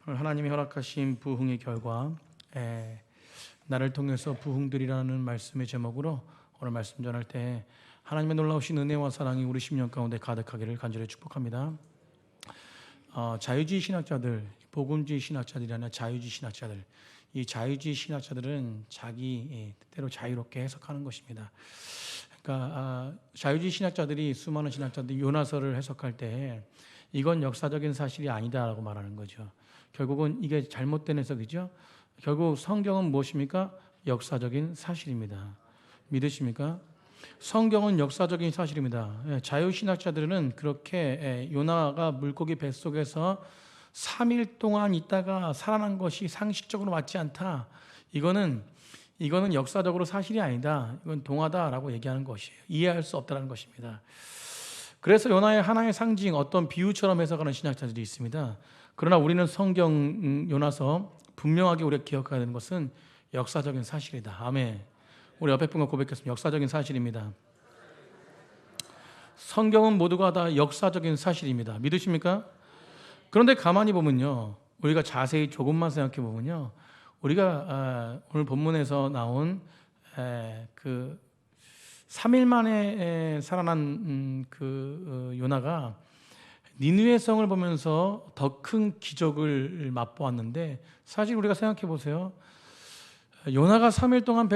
오늘 하나님이 허락하신 부흥의 결과, 나를 통해서 부흥들이라는 말씀의 제목으로 오늘 말씀 전할 때 하나님의 놀라우신 은혜와 사랑이 우리 심령 가운데 가득하기를 간절히 축복합니다. 자유주의 신학자들, 복음주의 신학자들이 아니라 자유주의 신학자들, 이 자유주의 신학자들은 자기 뜻대로 자유롭게 해석하는 것입니다. 그러니까 자유주의 신학자들이, 수많은 신학자들이 요나서를 해석할 때 이건 역사적인 사실이 아니다라고 말하는 거죠. 결국은 이게 잘못된 해석이죠. 결국 성경은 무엇입니까? 역사적인 사실입니다. 믿으십니까? 성경은 역사적인 사실입니다. 자유신학자들은 그렇게 요나가 물고기 뱃속에서 3일 동안 있다가 살아난 것이 상식적으로 맞지 않다. 이거는 역사적으로 사실이 아니다. 이건 동화다라고 얘기하는 것이에요. 이해할 수 없다는 것입니다. 그래서 요나의 하나의 상징, 어떤 비유처럼 해석하는 신학자들이 있습니다. 그러나 우리는 성경 요나서 분명하게 우리가 기억해야 되는 것은 역사적인 사실이다. 아멘. 우리 옆에 분과 고백했습니다. 역사적인 사실입니다. 성경은 모두가 다 역사적인 사실입니다. 믿으십니까? 그런데 가만히 보면요, 우리가 자세히 조금만 생각해 보면요, 우리가 오늘 본문에서 나온 그 3일 만에 살아난 요나가 니느웨 성을 보면서 더 큰 기적을 맛보았는데, 사실 우리가 생각해 보세요. 요나가 3일 동안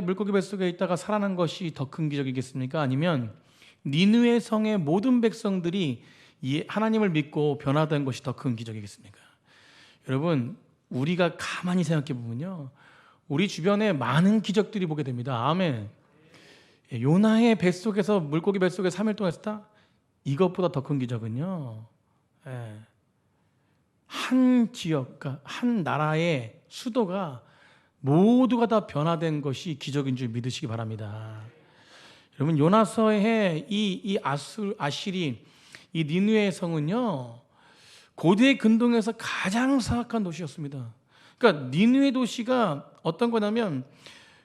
물고기 뱃속에 있다가 살아난 것이 더 큰 기적이겠습니까? 아니면 니느웨 성의 모든 백성들이 하나님을 믿고 변화된 것이 더 큰 기적이겠습니까? 여러분, 우리가 가만히 생각해 보면요, 우리 주변에 많은 기적들이 보게 됩니다. 아멘. 요나의 뱃속에서, 물고기 뱃속에 3일 동안 있었다? 이것보다 더 큰 기적은요, 한 지역, 한 나라의 수도가 모두가 다 변화된 것이 기적인 줄 믿으시기 바랍니다. 여러분, 요나서의 이 아실이, 이 니느웨 성은요, 고대 근동에서 가장 사악한 도시였습니다. 그러니까 니느웨 도시가 어떤 거냐면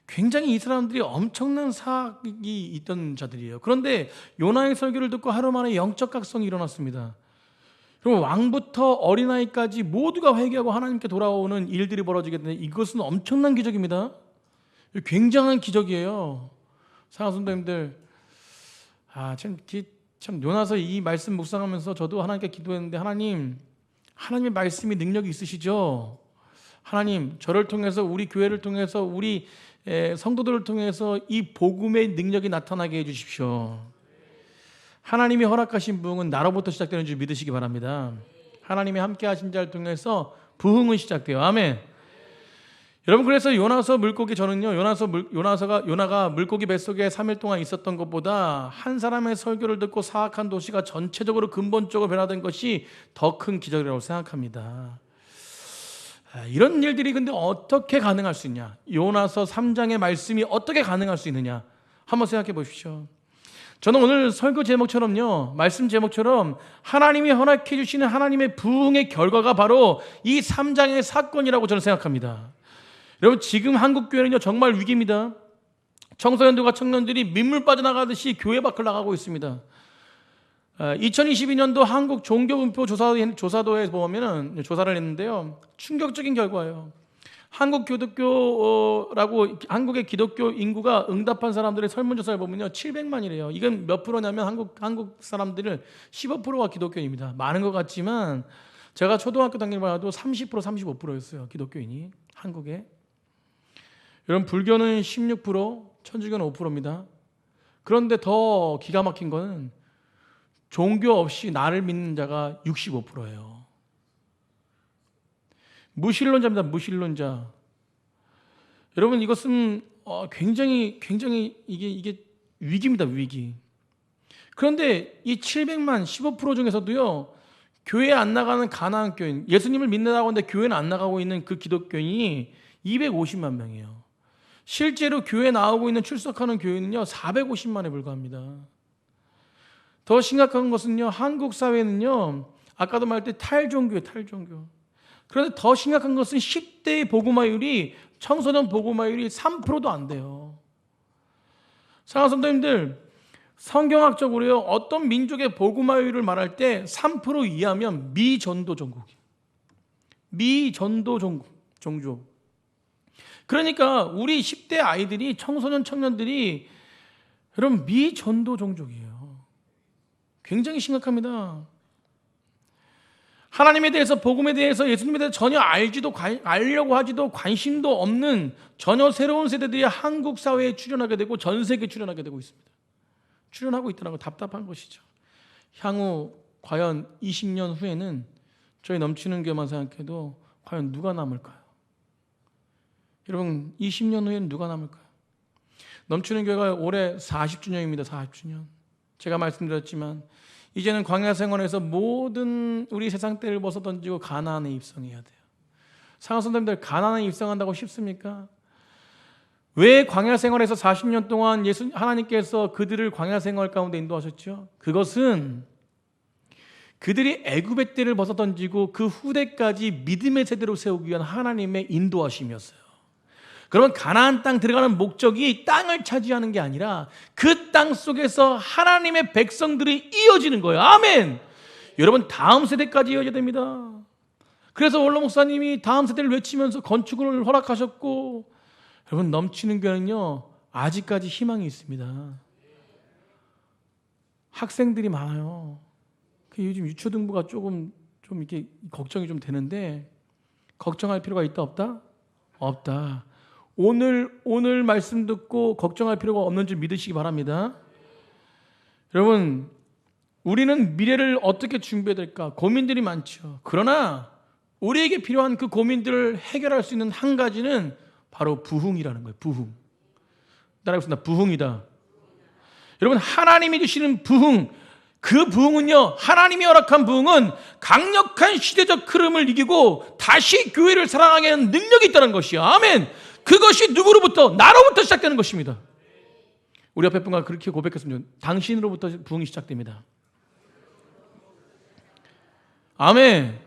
굉장히 이 사람들이 엄청난 사악이 있던 자들이에요. 그런데 요나의 설교를 듣고 하루 만에 영적 각성이 일어났습니다. 그럼 왕부터 어린아이까지 모두가 회개하고 하나님께 돌아오는 일들이 벌어지게 되는데, 이것은 엄청난 기적입니다. 굉장한 기적이에요. 사랑하는 성도님들, 참 요나서 이 말씀 묵상하면서 저도 하나님께 기도했는데, 하나님의 말씀이 능력이 있으시죠? 하나님, 저를 통해서, 우리 교회를 통해서, 우리 성도들을 통해서 이 복음의 능력이 나타나게 해주십시오. 하나님이 허락하신 부흥은 나로부터 시작되는 줄 믿으시기 바랍니다. 하나님이 함께 하신 자를 통해서 부흥은 시작돼요. 아멘. 여러분, 그래서 요나서 물고기, 저는요, 요나가 물고기 뱃속에 3일 동안 있었던 것보다 한 사람의 설교를 듣고 사악한 도시가 전체적으로 근본적으로 변화된 것이 더 큰 기적이라고 생각합니다. 이런 일들이 근데 어떻게 가능할 수 있냐? 요나서 3장의 말씀이 어떻게 가능할 수 있느냐? 한번 생각해 보십시오. 저는 오늘 설교 제목처럼요, 말씀 제목처럼 하나님이 허락해 주시는 하나님의 부흥의 결과가 바로 이 3장의 사건이라고 저는 생각합니다. 여러분, 지금 한국 교회는요, 정말 위기입니다. 청소년들과 청년들이 민물 빠져나가듯이 교회 밖을 나가고 있습니다. 2022년도 한국 종교분포 조사도에 보면은 조사를 했는데요, 충격적인 결과예요. 한국의 기독교 인구가 응답한 사람들의 설문조사를 보면요, 700만이래요. 이건 몇 프로냐면 한국 사람들은 15%가 기독교인입니다. 많은 것 같지만 제가 초등학교 다닐 때도 30%, 35%였어요. 기독교인이 한국에. 여러분, 불교는 16%, 천주교는 5%입니다. 그런데 더 기가 막힌 거는 종교 없이 나를 믿는 자가 65%예요. 무신론자입니다. 무신론자. 여러분, 이것은 굉장히 이게 위기입니다. 위기. 그런데 이 700만 15% 중에서도요, 교회 안 나가는 가나안 교인, 예수님을 믿는다고 하는데 교회는 안 나가고 있는 그 기독교인이 250만 명이에요. 실제로 교회 나오고 있는, 출석하는 교인은요 450만에 불과합니다. 더 심각한 것은요, 한국 사회는요, 아까도 말했듯이 탈종교예요. 그런데 더 심각한 것은 10대의 복음화율이, 청소년 복음화율이 3%도 안 돼요. 사랑하는 성도님들, 성경학적으로요, 어떤 민족의 복음화율을 말할 때 3% 이하면 미전도 종국이에요. 미전도 종족. 그러니까 우리 10대 아이들이, 청소년 청년들이 여러분 미전도 종족이에요. 굉장히 심각합니다. 하나님에 대해서, 복음에 대해서, 예수님에 대해서 전혀 알려고 하지도 관심도 없는 전혀 새로운 세대들이 한국 사회에 출현하게 되고 전 세계에 출현하게 되고 있습니다. 출현하고 있다는 건 답답한 것이죠. 향후 과연 20년 후에는 저희 넘치는 교회만 생각해도 과연 누가 남을까요? 여러분 20년 후에는 누가 남을까요? 넘치는 교회가 올해 40주년입니다. 40주년. 제가 말씀드렸지만 이제는 광야 생활에서 모든 우리 세상 때를 벗어던지고 가나안에 입성해야 돼요. 사랑하는 성도님들, 가나안에 입성한다고 쉽습니까? 왜 광야 생활에서 40년 동안 하나님께서 그들을 광야 생활 가운데 인도하셨죠? 그것은 그들이 애굽의 때를 벗어던지고 그 후대까지 믿음의 세대로 세우기 위한 하나님의 인도하심이었어요. 그러면 가나안 땅 들어가는 목적이 땅을 차지하는 게 아니라 그 땅 속에서 하나님의 백성들이 이어지는 거예요. 아멘. 여러분 다음 세대까지 이어져야 됩니다. 그래서 원로 목사님이 다음 세대를 외치면서 건축을 허락하셨고, 여러분 넘치는 교회는요 아직까지 희망이 있습니다. 학생들이 많아요. 요즘 유초등부가 좀 이렇게 걱정이 좀 되는데, 걱정할 필요가 있다 없다? 없다. 오늘 말씀 듣고 걱정할 필요가 없는 줄 믿으시기 바랍니다. 여러분 우리는 미래를 어떻게 준비해야 될까 고민들이 많죠. 그러나 우리에게 필요한 그 고민들을 해결할 수 있는 한 가지는 바로 부흥이라는 거예요. 부흥. 따라하겠습니다. 부흥이다. 여러분 하나님이 주시는 부흥, 그 부흥은요, 하나님이 허락한 부흥은 강력한 시대적 흐름을 이기고 다시 교회를 사랑하게 하는 능력이 있다는 것이요. 아멘. 그것이 누구로부터? 나로부터 시작되는 것입니다. 우리 옆에 분과 그렇게 고백했으면, 당신으로부터 부흥이 시작됩니다. 아멘.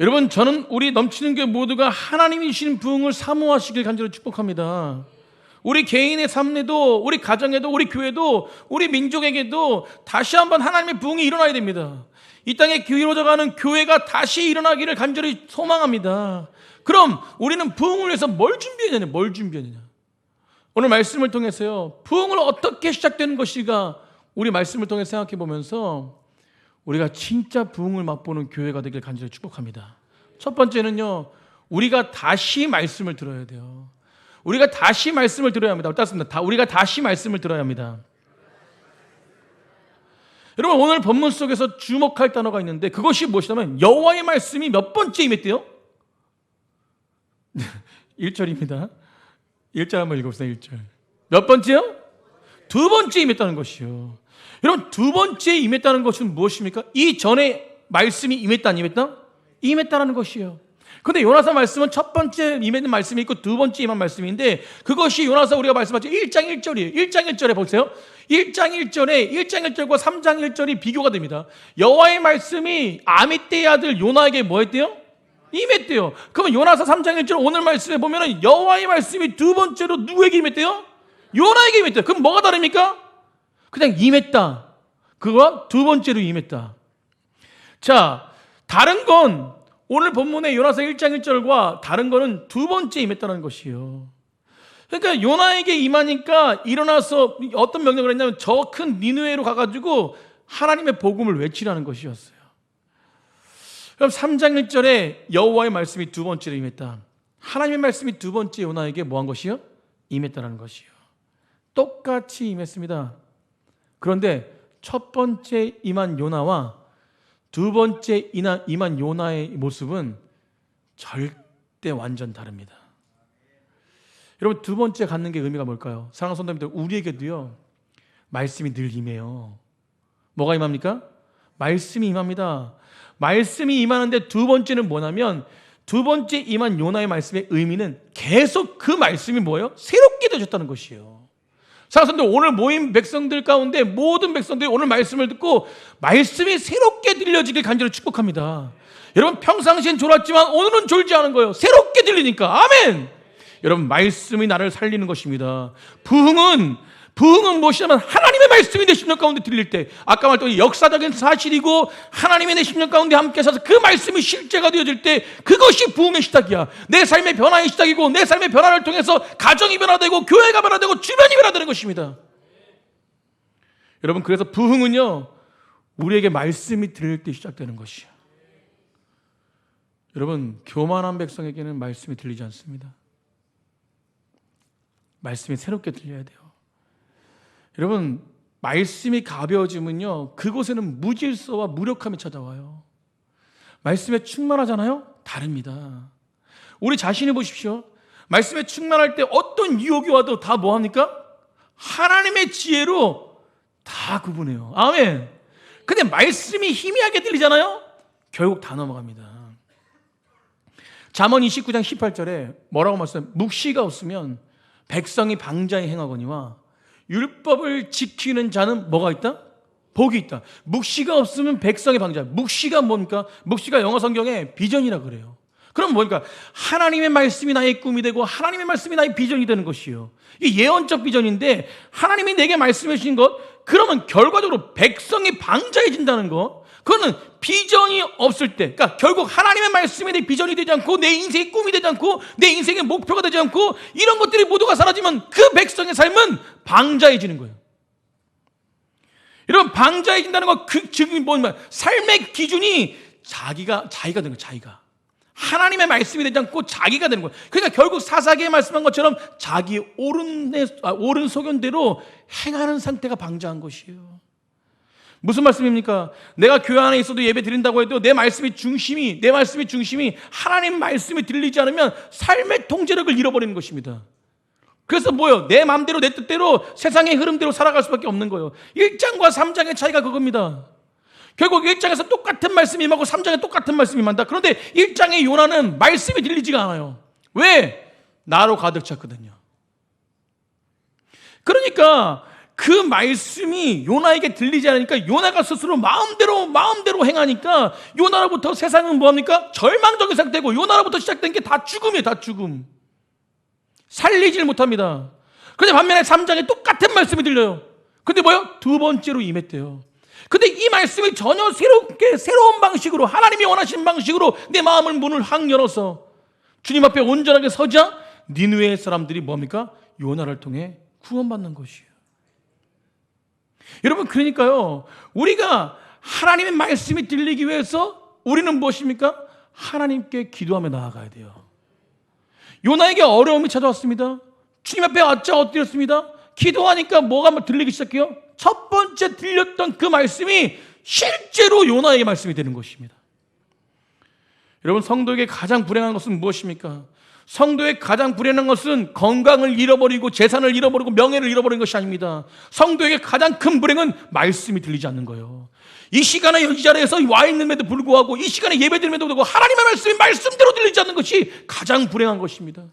여러분 저는 우리 넘치는 교회 모두가 하나님이 주신 부흥을 사모하시길 간절히 축복합니다. 우리 개인의 삶에도, 우리 가정에도, 우리 교회도, 우리 민족에게도 다시 한번 하나님의 부흥이 일어나야 됩니다. 이 땅에 이루어져가는 교회가 다시 일어나기를 간절히 소망합니다. 그럼 우리는 부흥을 위해서 뭘 준비해야 되냐? 오늘 말씀을 통해서요, 부흥을 어떻게 시작되는 것인가 우리 말씀을 통해 생각해 보면서 우리가 진짜 부흥을 맛보는 교회가 되길 간절히 축복합니다. 첫 번째는요, 우리가 다시 말씀을 들어야 돼요. 우리가 다시 말씀을 들어야 합니다. 따뜻합니다. 우리가 다시 말씀을 들어야 합니다. 여러분 오늘 본문 속에서 주목할 단어가 있는데 그것이 무엇이냐면 여호와의 말씀이 몇 번째 임했대요? 1절입니다. 1절 한번 읽어보세요. 1절. 몇 번째요? 두 번째 임했다는 것이요. 여러분 두 번째 임했다는 것은 무엇입니까? 이 전에 말씀이 임했다 안 임했다? 임했다라는 것이요. 근데 요나서 말씀은 첫 번째 임했는 말씀이 있고 두 번째 임한 말씀인데, 그것이 요나서 우리가 말씀하죠 1장 1절이에요. 1장 1절에 보세요. 1장 1절과 3장 1절이 비교가 됩니다. 여호와의 말씀이 아미떼의 아들 요나에게 뭐 했대요? 임했대요. 그러면 요나서 3장 1절 오늘 말씀에 보면은 여호와의 말씀이 두 번째로 누구에게 임했대요? 요나에게 임했대요. 그럼 뭐가 다릅니까? 그냥 임했다. 그거와 두 번째로 임했다. 자, 다른 건 오늘 본문의 요나서 1장 1절과 다른 거는 두 번째 임했다는 것이에요. 그러니까 요나에게 임하니까 일어나서 어떤 명령을 했냐면 저 큰 니느웨로 가가지고 하나님의 복음을 외치라는 것이었어요. 그럼 3장 1절에 여호와의 말씀이 두 번째로 임했다. 하나님의 말씀이 두 번째 요나에게 뭐한 것이요? 임했다는 것이요. 똑같이 임했습니다. 그런데 첫 번째 임한 요나와 두 번째 임한 요나의 모습은 절대 완전 다릅니다. 여러분 두 번째 갖는 게 의미가 뭘까요? 사랑하는 성도님들, 우리에게도요 말씀이 늘 임해요. 뭐가 임합니까? 말씀이 임합니다. 말씀이 임하는데 두 번째는 뭐냐면, 두 번째 임한 요나의 말씀의 의미는 계속 그 말씀이 뭐예요? 새롭게 되어졌다는 것이에요. 사랑하는 성도들, 오늘 모인 백성들 가운데 모든 백성들이 오늘 말씀을 듣고 말씀이 새롭게 들려지길 간절히 축복합니다. 여러분 평상시엔 졸았지만 오늘은 졸지 않은 거예요. 새롭게 들리니까. 아멘. 여러분 말씀이 나를 살리는 것입니다. 부흥은 부흥은 무엇이냐면 하나님의 말씀이 내 심령 가운데 들릴 때, 아까 말했던 역사적인 사실이고 하나님의 내 심령 가운데 함께 서서 그 말씀이 실제가 되어질 때 그것이 부흥의 시작이야. 내 삶의 변화의 시작이고 내 삶의 변화를 통해서 가정이 변화되고 교회가 변화되고 주변이 변화되는 것입니다. 여러분, 그래서 부흥은요, 우리에게 말씀이 들릴 때 시작되는 것이야. 여러분, 교만한 백성에게는 말씀이 들리지 않습니다. 말씀이 새롭게 들려야 돼요. 여러분, 말씀이 가벼워지면요, 그곳에는 무질서와 무력함이 찾아와요. 말씀에 충만하잖아요? 다릅니다. 우리 자신을 보십시오. 말씀에 충만할 때 어떤 유혹이 와도 다 뭐합니까? 하나님의 지혜로 다 구분해요. 아멘. 근데 말씀이 희미하게 들리잖아요? 결국 다 넘어갑니다. 잠언 29장 18절에 뭐라고 말씀해요? 묵시가 없으면 백성이 방자히 행하거니와 율법을 지키는 자는 뭐가 있다? 복이 있다. 묵시가 없으면 백성의 방자. 묵시가 뭡니까? 묵시가 영어 성경에 비전이라 그래요. 그럼 뭡니까? 하나님의 말씀이 나의 꿈이 되고 하나님의 말씀이 나의 비전이 되는 것이에요. 이게 예언적 비전인데 하나님이 내게 말씀해 주신 것, 그러면 결과적으로 백성이 방자해진다는 것, 그거는 비전이 없을 때, 그러니까 결국 하나님의 말씀이 내 비전이 되지 않고 내 인생의 꿈이 되지 않고 내 인생의 목표가 되지 않고 이런 것들이 모두가 사라지면 그 백성의 삶은 방자해지는 거예요. 여러분, 방자해진다는 건 즉 뭐냐, 삶의 기준이 자기가 되는 거예요. 자기가 하나님의 말씀이 되지 않고 자기가 되는 거예요. 그러니까 결국 사사기에 말씀한 것처럼 자기 옳은 소견대로 행하는 상태가 방자한 것이에요. 무슨 말씀입니까? 내가 교회 안에 있어도 예배 드린다고 해도 내 말씀의 중심이 하나님 말씀이 들리지 않으면 삶의 통제력을 잃어버리는 것입니다. 그래서 뭐예요? 내 마음대로 내 뜻대로 세상의 흐름대로 살아갈 수밖에 없는 거예요. 1장과 3장의 차이가 그겁니다. 결국 1장에서 똑같은 말씀이 임하고 3장에 똑같은 말씀이 임한다. 그런데 1장의 요나는 말씀이 들리지가 않아요. 왜? 나로 가득 찼거든요. 그러니까 그 말씀이 요나에게 들리지 않으니까 요나가 스스로 마음대로 행하니까 요나로부터 세상은 뭐합니까? 절망적인 상태고 요나로부터 시작된 게 다 죽음이에요. 다 죽음. 살리질 못합니다. 그런데 반면에 3장에 똑같은 말씀이 들려요. 근데 뭐요? 두 번째로 임했대요. 근데 이 말씀이 전혀 새로운 방식으로, 하나님이 원하시는 방식으로 내 마음을 문을 확 열어서 주님 앞에 온전하게 서자 니느웨의 사람들이 뭡니까? 요나를 통해 구원받는 것이에요. 여러분, 그러니까요, 우리가 하나님의 말씀이 들리기 위해서 우리는 무엇입니까? 하나님께 기도하며 나아가야 돼요. 요나에게 어려움이 찾아왔습니다. 주님 앞에 왔자 엎드렸습니다. 기도하니까 뭐가 들리기 시작해요? 첫 번째 들렸던 그 말씀이 실제로 요나에게 말씀이 되는 것입니다. 여러분, 성도에게 가장 불행한 것은 무엇입니까? 성도의 가장 불행한 것은 건강을 잃어버리고 재산을 잃어버리고 명예를 잃어버리는 것이 아닙니다. 성도에게 가장 큰 불행은 말씀이 들리지 않는 거예요. 이 시간에 이 자리에서 와 있는데도 불구하고 이 시간에 예배드림에도 불구하고 하나님의 말씀이 말씀대로 들리지 않는 것이 가장 불행한 것입니다.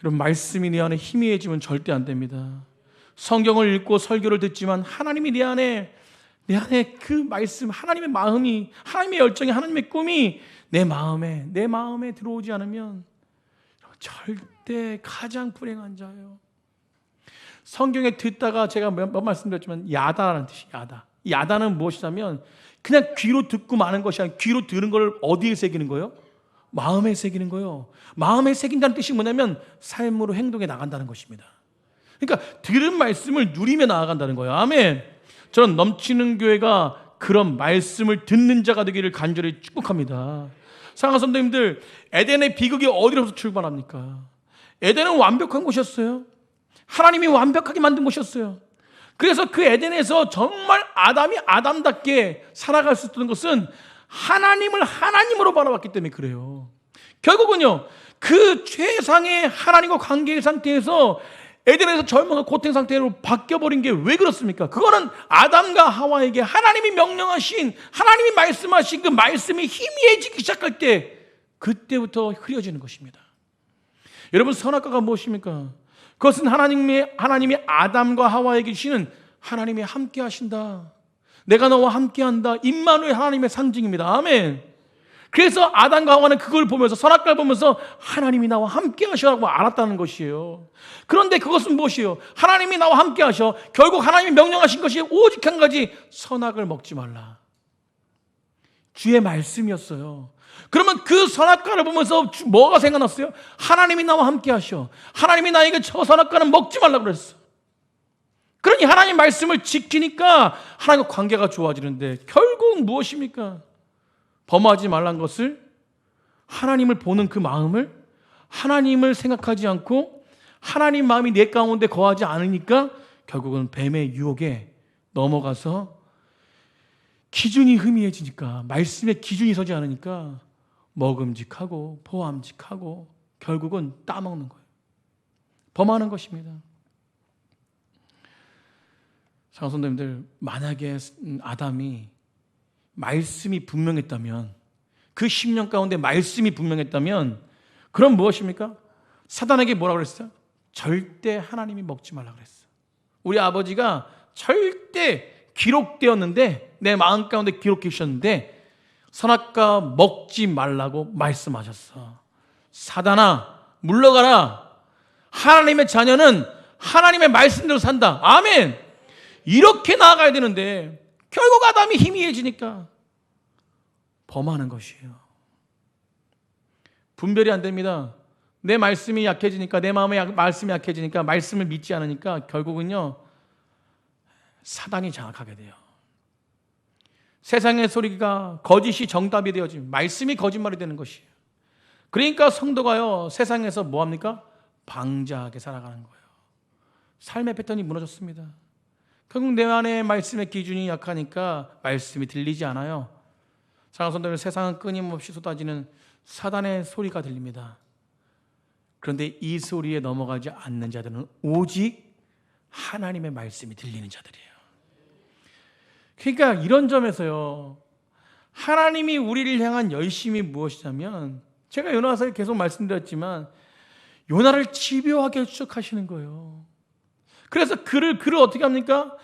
여러분, 말씀이 내 안에 희미해지면 절대 안 됩니다. 성경을 읽고 설교를 듣지만 하나님이 내 안에 그 말씀, 하나님의 마음이, 하나님의 열정이, 하나님의 꿈이 내 마음에 들어오지 않으면 절대 가장 불행한 자예요. 성경에 듣다가 제가 몇 말씀드렸지만 야다라는 뜻이 야다. 야다는 무엇이냐면 그냥 귀로 듣고 마는 것이 아니라 귀로 들은 걸 어디에 새기는 거예요? 마음에 새기는 거예요. 마음에 새긴다는 뜻이 뭐냐면 삶으로 행동에 나간다는 것입니다. 그러니까 들은 말씀을 누리며 나아간다는 거예요. 아멘. 저는 넘치는 교회가 그런 말씀을 듣는 자가 되기를 간절히 축복합니다. 사랑하는 성도님들, 에덴의 비극이 어디로부터 출발합니까? 에덴은 완벽한 곳이었어요. 하나님이 완벽하게 만든 곳이었어요. 그래서 그 에덴에서 정말 아담이 아담답게 살아갈 수 있었던 것은 하나님을 하나님으로 바라봤기 때문에 그래요. 결국은요, 그 최상의 하나님과 관계의 상태에서 에덴에서 절망과 고통 상태로 바뀌어버린 게 왜 그렇습니까? 그거는 아담과 하와에게 하나님이 명령하신, 하나님이 말씀하신 그 말씀이 희미해지기 시작할 때 그때부터 흐려지는 것입니다. 여러분, 선악과가 무엇입니까? 그것은 하나님이 아담과 하와에게 주시는 하나님이 함께 하신다, 내가 너와 함께 한다, 임마누엘 하나님의 상징입니다. 아멘. 그래서 아담과 하와는 그걸 보면서, 선악과를 보면서 하나님이 나와 함께 하셔라고 알았다는 것이에요. 그런데 그것은 무엇이에요? 하나님이 나와 함께 하셔. 결국 하나님이 명령하신 것이 오직 한 가지, 선악을 먹지 말라. 주의 말씀이었어요. 그러면 그 선악과를 보면서 뭐가 생각났어요? 하나님이 나와 함께 하셔. 하나님이 나에게 저 선악과는 먹지 말라고 그랬어. 그러니 하나님 말씀을 지키니까 하나님과 관계가 좋아지는데, 결국 무엇입니까? 범하지 말란 것을, 하나님을 보는 그 마음을, 하나님을 생각하지 않고 하나님 마음이 내 가운데 거하지 않으니까 결국은 뱀의 유혹에 넘어가서 기준이 희미해지니까, 말씀의 기준이 서지 않으니까 먹음직하고 포함직하고 결국은 따먹는 거예요. 범하는 것입니다. 장선생님들, 만약에 아담이 말씀이 분명했다면, 그 10년 가운데 말씀이 분명했다면, 그럼 무엇입니까? 사단에게 뭐라고 그랬어요? 절대 하나님이 먹지 말라고 그랬어요. 우리 아버지가 절대 기록되었는데, 내 마음 가운데 기록해 주셨는데 선악과 먹지 말라고 말씀하셨어. 사단아, 물러가라. 하나님의 자녀는 하나님의 말씀대로 산다. 아멘. 이렇게 나아가야 되는데 결국 아담이 희미해지니까 범하는 것이에요. 분별이 안 됩니다. 내 말씀이 약해지니까, 내 마음의 말씀이 약해지니까, 말씀을 믿지 않으니까 결국은요, 사단이 장악하게 돼요. 세상의 소리가 거짓이 정답이 되어지면 말씀이 거짓말이 되는 것이에요. 그러니까 성도가요, 세상에서 뭐합니까? 방자하게 살아가는 거예요. 삶의 패턴이 무너졌습니다. 결국 내 안에 말씀의 기준이 약하니까 말씀이 들리지 않아요. 사랑하는 성도들, 세상은 끊임없이 쏟아지는 사단의 소리가 들립니다. 그런데 이 소리에 넘어가지 않는 자들은 오직 하나님의 말씀이 들리는 자들이에요. 그러니까 이런 점에서요, 하나님이 우리를 향한 열심이 무엇이냐면, 제가 요나서에 계속 말씀드렸지만 요나를 집요하게 추적하시는 거예요. 그래서 그를 어떻게 합니까?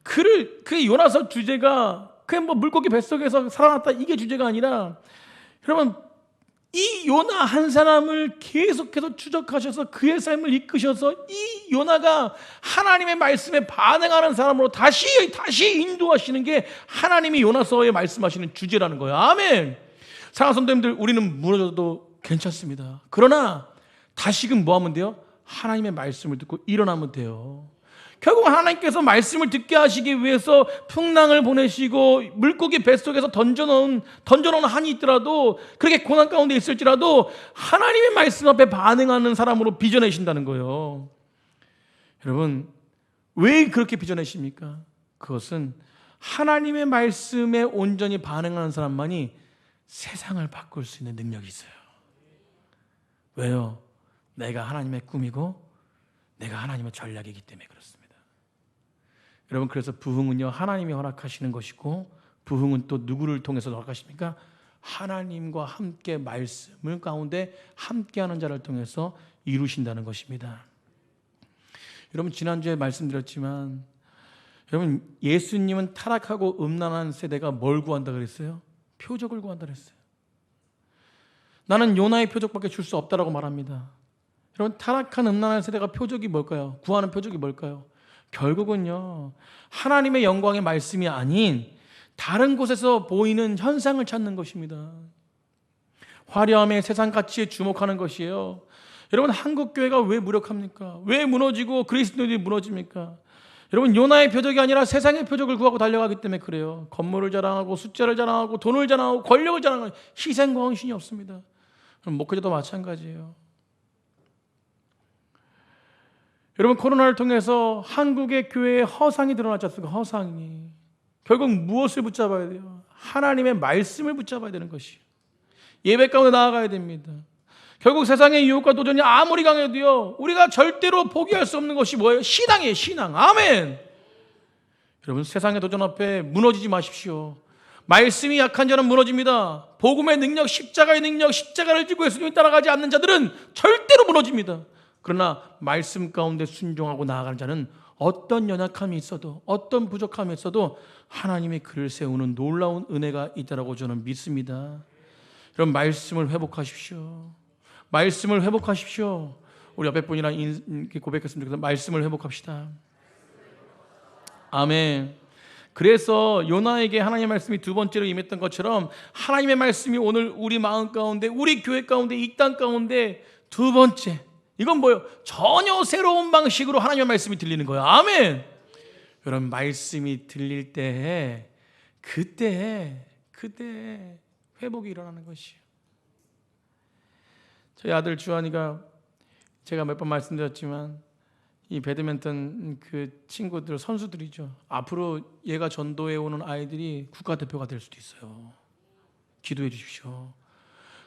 그 요나서 주제가 그냥 뭐 물고기 뱃속에서 살아났다, 이게 주제가 아니라, 여러분, 이 요나 한 사람을 계속해서 추적하셔서 그의 삶을 이끄셔서 이 요나가 하나님의 말씀에 반응하는 사람으로 다시 인도하시는 게 하나님이 요나서에 말씀하시는 주제라는 거예요. 아멘. 사랑하는 성도님들, 우리는 무너져도 괜찮습니다. 그러나 다시금 뭐 하면 돼요? 하나님의 말씀을 듣고 일어나면 돼요. 결국 하나님께서 말씀을 듣게 하시기 위해서 풍랑을 보내시고 물고기 뱃속에서 던져놓은 한이 있더라도, 그렇게 고난 가운데 있을지라도 하나님의 말씀 앞에 반응하는 사람으로 빚어내신다는 거예요. 여러분, 왜 그렇게 빚어내십니까? 그것은 하나님의 말씀에 온전히 반응하는 사람만이 세상을 바꿀 수 있는 능력이 있어요. 왜요? 내가 하나님의 꿈이고 내가 하나님의 전략이기 때문에 그렇습니다. 여러분, 그래서 부흥은요, 하나님이 허락하시는 것이고, 부흥은 또 누구를 통해서 허락하십니까? 하나님과 함께 말씀을 가운데 함께하는 자를 통해서 이루신다는 것입니다. 여러분, 지난주에 말씀드렸지만, 여러분, 예수님은 타락하고 음란한 세대가 뭘 구한다 그랬어요? 표적을 구한다 그랬어요. 나는 요나의 표적밖에 줄 수 없다라고 말합니다. 여러분, 타락한 음란한 세대가 표적이 뭘까요? 구하는 표적이 뭘까요? 결국은요, 하나님의 영광의 말씀이 아닌 다른 곳에서 보이는 현상을 찾는 것입니다. 화려함의 세상 가치에 주목하는 것이에요. 여러분, 한국 교회가 왜 무력합니까? 왜 무너지고 그리스도인들이 무너집니까? 여러분, 요나의 표적이 아니라 세상의 표적을 구하고 달려가기 때문에 그래요. 건물을 자랑하고 숫자를 자랑하고 돈을 자랑하고 권력을 자랑하고 희생과 헌신이 없습니다. 목회자도 마찬가지예요. 여러분, 코로나를 통해서 한국의 교회에 허상이 드러났지 않습니까? 허상이. 결국 무엇을 붙잡아야 돼요? 하나님의 말씀을 붙잡아야 되는 것이에요. 예배 가운데 나아가야 됩니다. 결국 세상의 유혹과 도전이 아무리 강해도요, 우리가 절대로 포기할 수 없는 것이 뭐예요? 신앙이에요, 신앙. 아멘. 여러분, 세상의 도전 앞에 무너지지 마십시오. 말씀이 약한 자는 무너집니다. 복음의 능력, 십자가의 능력, 십자가를 지고 예수님을 따라가지 않는 자들은 절대로 무너집니다. 그러나 말씀 가운데 순종하고 나아가는 자는 어떤 연약함이 있어도, 어떤 부족함이 있어도 하나님이 그를 세우는 놀라운 은혜가 있다고 저는 믿습니다. 여러분 말씀을 회복하십시오. 말씀을 회복하십시오. 우리 옆에 분이랑 고백했으면 좋겠어요. 말씀을 회복합시다. 아멘. 그래서 요나에게 하나님의 말씀이 두 번째로 임했던 것처럼 하나님의 말씀이 오늘 우리 마음 가운데, 우리 교회 가운데, 이 땅 가운데 두 번째, 이건 뭐예요? 전혀 새로운 방식으로 하나님의 말씀이 들리는 거예요. 아멘. 여러분 말씀이 들릴 때 그때 회복이 일어나는 것이에요. 저희 아들 주한이가 제가 몇 번 말씀드렸지만 이 배드민턴 그 친구들 선수들이죠. 앞으로 얘가 전도해 오는 아이들이 국가대표가 될 수도 있어요. 기도해 주십시오.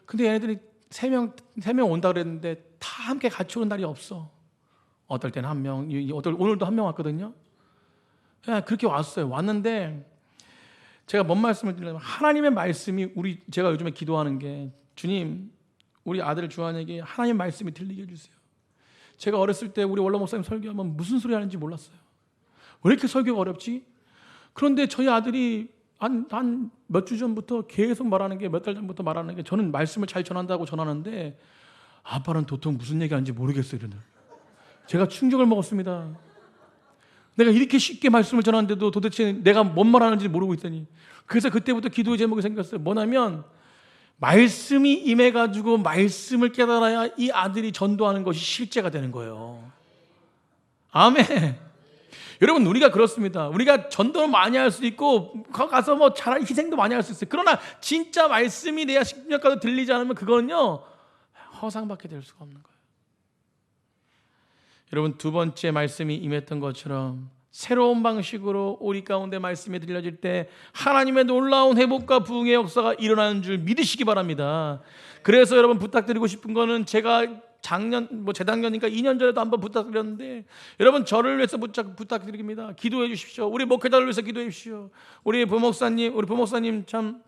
근데 얘네들이 세 명 온다 그랬는데 다 함께 같이 오는 날이 없어. 어떨 때는 한 명, 오늘도 한 명 왔거든요. 그렇게 왔어요. 왔는데 제가 뭔 말씀을 드리냐면 하나님의 말씀이 제가 요즘에 기도하는 게 주님 우리 아들 주한에게 하나님의 말씀이 들리게 해주세요. 제가 어렸을 때 우리 원로 목사님 설교하면 무슨 소리 하는지 몰랐어요. 왜 이렇게 설교가 어렵지? 그런데 저희 아들이 한 몇 주 전부터 계속 말하는 게, 몇 달 전부터 말하는 게, 저는 말씀을 잘 전한다고 전하는데 아빠는 도통 무슨 얘기하는지 모르겠어요. 이러는. 제가 충격을 먹었습니다. 내가 이렇게 쉽게 말씀을 전하는데도 도대체 내가 뭔 말하는지 모르고 있더니, 그래서 그때부터 기도의 제목이 생겼어요. 뭐냐면 말씀이 임해가지고 말씀을 깨달아야 이 아들이 전도하는 것이 실제가 되는 거예요. 아멘. 여러분 우리가 그렇습니다. 우리가 전도를 많이 할 수 있고 가서 뭐 차라리 희생도 많이 할 수 있어요. 그러나 진짜 말씀이 내 심령까지 들리지 않으면 그거는요 허상밖에 될 수가 없는 거예요. 여러분 두 번째 말씀이 임했던 것처럼 새로운 방식으로 우리 가운데 말씀이 들려질 때 하나님의 놀라운 회복과 부흥의 역사가 일어나는 줄 믿으시기 바랍니다. 그래서 여러분 부탁드리고 싶은 거는 제가 재작년이니까 2년 전에도 한번 부탁드렸는데 여러분 저를 위해서 부탁드립니다. 기도해 주십시오. 우리 목회자를 위해서 기도해 주십시오. 우리 부목사님 참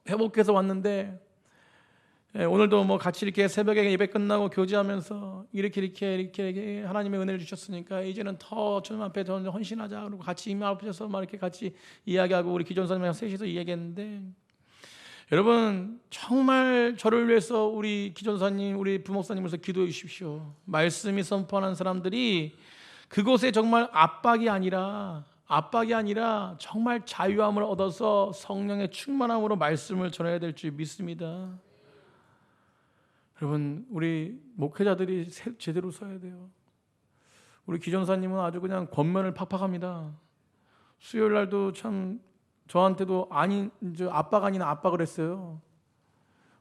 회복해서 왔는데 오늘도 뭐 같이 이렇게 새벽에 예배 끝나고 교제하면서 이렇게 하나님의 은혜를 주셨으니까 이제는 더 주님 앞에 더 헌신하자. 그리고 같이 힘 앞에서 막 이렇게 같이 이야기하고 우리 기존사님이랑 셋이서 이야기했는데 여러분 정말 저를 위해서 우리 기존사님, 우리 부목사님을 위해서 기도해 주십시오. 말씀이 선포하는 사람들이 그곳에 정말 압박이 아니라 정말 자유함을 얻어서 성령의 충만함으로 말씀을 전해야 될 줄 믿습니다. 여러분 우리 목회자들이 제대로 서야 돼요. 우리 기존사님은 아주 그냥 권면을 팍팍합니다. 수요일 날도 참 저한테도 압박 아닌 압박을 했어요.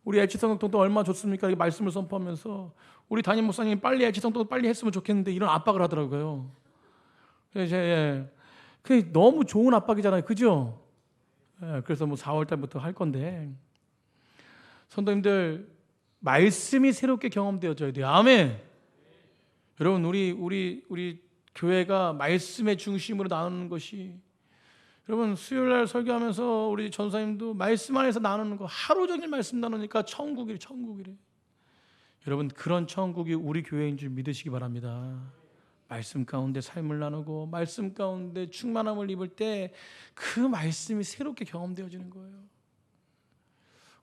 우리 애치성동도 얼마나 좋습니까? 이렇게 말씀을 선포하면서 우리 담임 목사님이 빨리 애치성동 빨리 했으면 좋겠는데 이런 압박을 하더라고요. 그게 너무 좋은 압박이잖아요, 그죠? 그래서 뭐 4월 달부터 할 건데 성도님들 말씀이 새롭게 경험되어져야 돼요. 아멘. 여러분 우리 교회가 말씀의 중심으로 나누는 것이, 여러분 수요일날 설교하면서 우리 전사님도 말씀 안에서 나누는 거 하루 종일 말씀 나누니까 천국이래. 여러분 그런 천국이 우리 교회인 줄 믿으시기 바랍니다. 말씀 가운데 삶을 나누고 말씀 가운데 충만함을 입을 때 그 말씀이 새롭게 경험되어지는 거예요.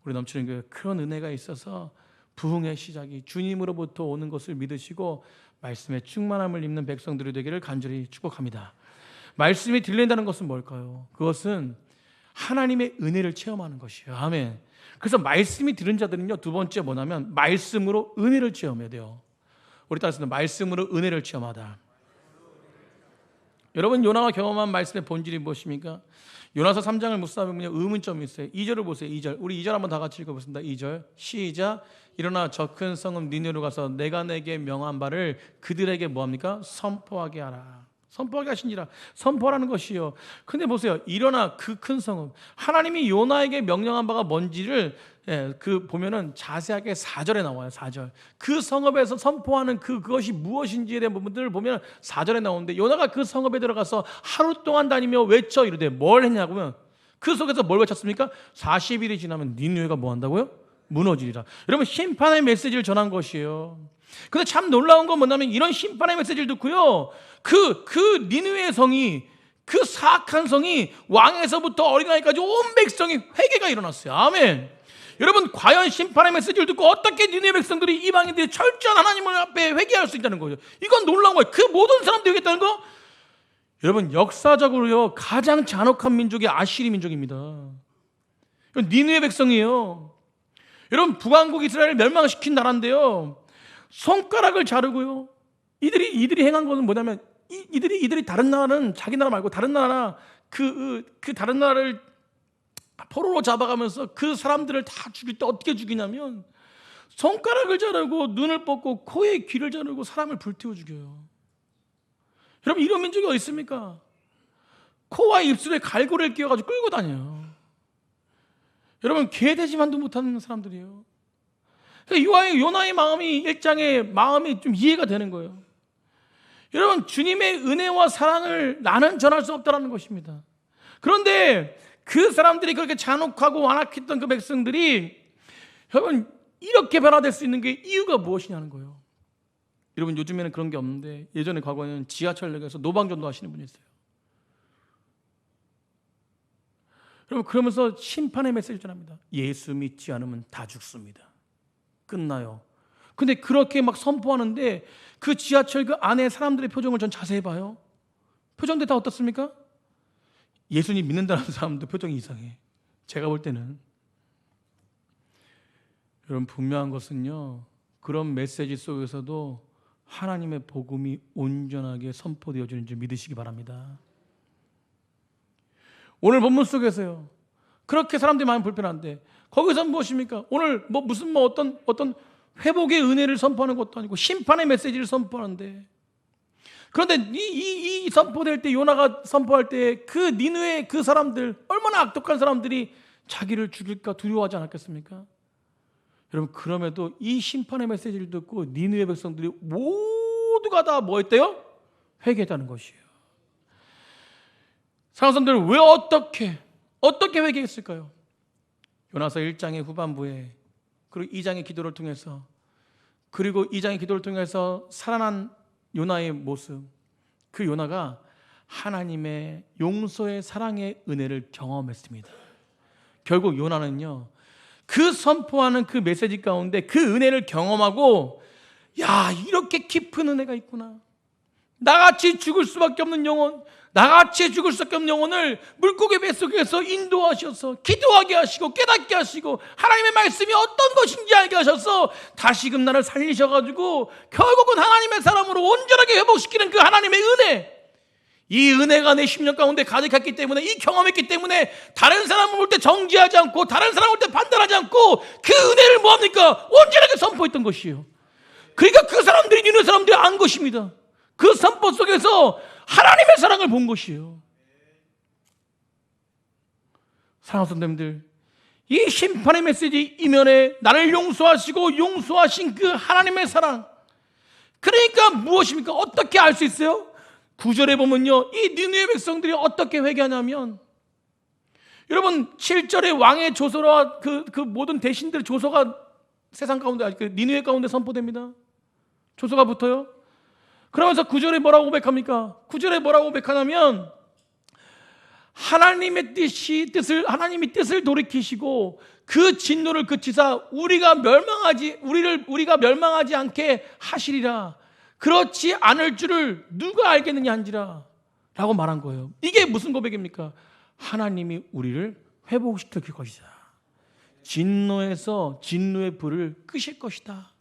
우리 넘치는 교회 그런 은혜가 있어서 부흥의 시작이 주님으로부터 오는 것을 믿으시고 말씀의 충만함을 입는 백성들이 되기를 간절히 축복합니다. 말씀이 들린다는 것은 뭘까요? 그것은 하나님의 은혜를 체험하는 것이에요. 아멘. 그래서 말씀이 들은 자들은요 두 번째 뭐냐면 말씀으로 은혜를 체험해야 돼요. 우리 따라서 말씀으로 은혜를 체험하다. 여러분 요나가 경험한 말씀의 본질이 무엇입니까? 요나서 3장을 묵상하면 의문점이 있어요. 2절을 보세요. 2절. 우리 2절 한번 다 같이 읽어보겠습니다. 2절 시작. 일어나 저 큰 성읍 니느웨로 가서 내가 내게 명한 바를 그들에게 뭐합니까? 선포하게 하라. 선포하게 하시니라. 선포하라는 것이요. 근데 보세요. 일어나 그 큰 성읍. 하나님이 요나에게 명령한 바가 뭔지를 보면은 자세하게 4절에 나와요. 4절. 그 성읍에서 선포하는 그것이 무엇인지에 대한 부분들을 보면 4절에 나오는데 요나가 그 성읍에 들어가서 하루 동안 다니며 외쳐 이르되 뭘 했냐고요? 그 속에서 뭘 외쳤습니까? 40일이 지나면 니느웨가 뭐 한다고요? 무너지리라. 여러분 심판의 메시지를 전한 것이에요. 근데 참 놀라운 건 뭐냐면 이런 심판의 메시지를 듣고요 그 니느웨 성이, 그 사악한 성이 왕에서부터 어린아이까지 온 백성이 회개가 일어났어요. 아멘. 여러분, 과연 심판의 메시지를 듣고 어떻게 니느웨 백성들이, 이방인들이 철저한 하나님을 앞에 회개할 수 있다는 거죠. 이건 놀라운 거예요. 그 모든 사람들이 회개했다는 거. 여러분, 역사적으로요, 가장 잔혹한 민족이 아시리 민족입니다. 이건 니느웨 백성이에요. 여러분, 북왕국 이스라엘을 멸망시킨 나라인데요, 손가락을 자르고요, 이들이 행한 것은 뭐냐면, 이들이 다른 나라는, 자기 나라 말고 다른 나라, 그 다른 나라를 포로로 잡아가면서 그 사람들을 다 죽일 때 어떻게 죽이냐면, 손가락을 자르고 눈을 뽑고 코에 귀를 자르고 사람을 불태워 죽여요. 여러분, 이런 민족이 어디 있습니까? 코와 입술에 갈고리를 끼워가지고 끌고 다녀요. 여러분, 개돼지만도 못하는 사람들이에요. 요나의 마음이, 1장의 마음이 좀 이해가 되는 거예요. 여러분, 주님의 은혜와 사랑을 나는 전할 수 없다는 것입니다. 그런데 그 사람들이 그렇게 잔혹하고 완악했던 그 백성들이, 여러분, 이렇게 변화될 수 있는 게 이유가 무엇이냐는 거예요. 여러분, 요즘에는 그런 게 없는데, 예전에 과거에는 지하철역에서 노방전도 하시는 분이 있어요. 여러분, 그러면서 심판의 메시지를 전합니다. 예수 믿지 않으면 다 죽습니다. 끝나요. 근데 그렇게 막 선포하는데, 그 지하철 그 안에 사람들의 표정을 전 자세히 봐요. 표정들 다 어떻습니까? 예수님 믿는다는 사람도 표정이 이상해. 제가 볼 때는. 여러분, 분명한 것은요, 그런 메시지 속에서도 하나님의 복음이 온전하게 선포되어지는 줄 믿으시기 바랍니다. 오늘 본문 속에서요, 그렇게 사람들이 많이 불편한데, 거기서 무엇입니까? 오늘 어떤 회복의 은혜를 선포하는 것도 아니고 심판의 메시지를 선포하는데, 그런데 이 선포될 때, 요나가 선포할 때 그 니느웨 그 사람들, 얼마나 악독한 사람들이 자기를 죽일까 두려워하지 않았겠습니까? 여러분, 그럼에도 이 심판의 메시지를 듣고 니느웨 백성들이 모두가 다 뭐 했대요? 회개했다는 것이에요. 사랑하는 사람들, 왜 어떻게 회개했을까요? 요나서 1장의 후반부에, 그리고 2장의 기도를 통해서, 그리고 2장의 기도를 통해서 살아난 요나의 모습, 그 요나가 하나님의 용서의 사랑의 은혜를 경험했습니다. 결국 요나는요, 그 선포하는 그 메시지 가운데 그 은혜를 경험하고, 야, 이렇게 깊은 은혜가 있구나, 나같이 죽을 수밖에 없는 영혼, 나같이 죽을 수밖에 없는 영혼을 물고기 뱃속에서 인도하셔서 기도하게 하시고 깨닫게 하시고 하나님의 말씀이 어떤 것인지 알게 하셔서 다시금 나를 살리셔가지고 결국은 하나님의 사람으로 온전하게 회복시키는 그 하나님의 은혜, 이 은혜가 내 심령 가운데 가득했기 때문에, 이 경험했기 때문에 다른 사람을 볼 때 정죄하지 않고, 다른 사람을 볼 때 판단하지 않고 그 은혜를 뭐합니까? 온전하게 선포했던 것이에요. 그러니까 그 사람들이, 니느웨 사람들이 안 것입니다. 그 선포 속에서 하나님의 사랑을 본 것이에요. 사랑하는 성도님들, 이 심판의 메시지 이면에 나를 용서하시고 용서하신 그 하나님의 사랑, 그러니까 무엇입니까? 어떻게 알 수 있어요? 9절에 보면요, 이 니느웨 백성들이 어떻게 회개하냐면, 여러분, 7절에 왕의 조서와 그 모든 대신들의 조서가 세상 가운데, 그 니느웨 가운데 선포됩니다. 조서가 붙어요. 그러면서 9절에 뭐라고 고백합니까? 9절에 뭐라고 고백하냐면, 하나님이 뜻을 돌이키시고 그 진노를 그치사 우리가 멸망하지 않게 하시리라. 그렇지 않을 줄을 누가 알겠느냐 한지라 라고 말한 거예요. 이게 무슨 고백입니까? 하나님이 우리를 회복시킬 것이다. 진노의 불을 끄실 것이다.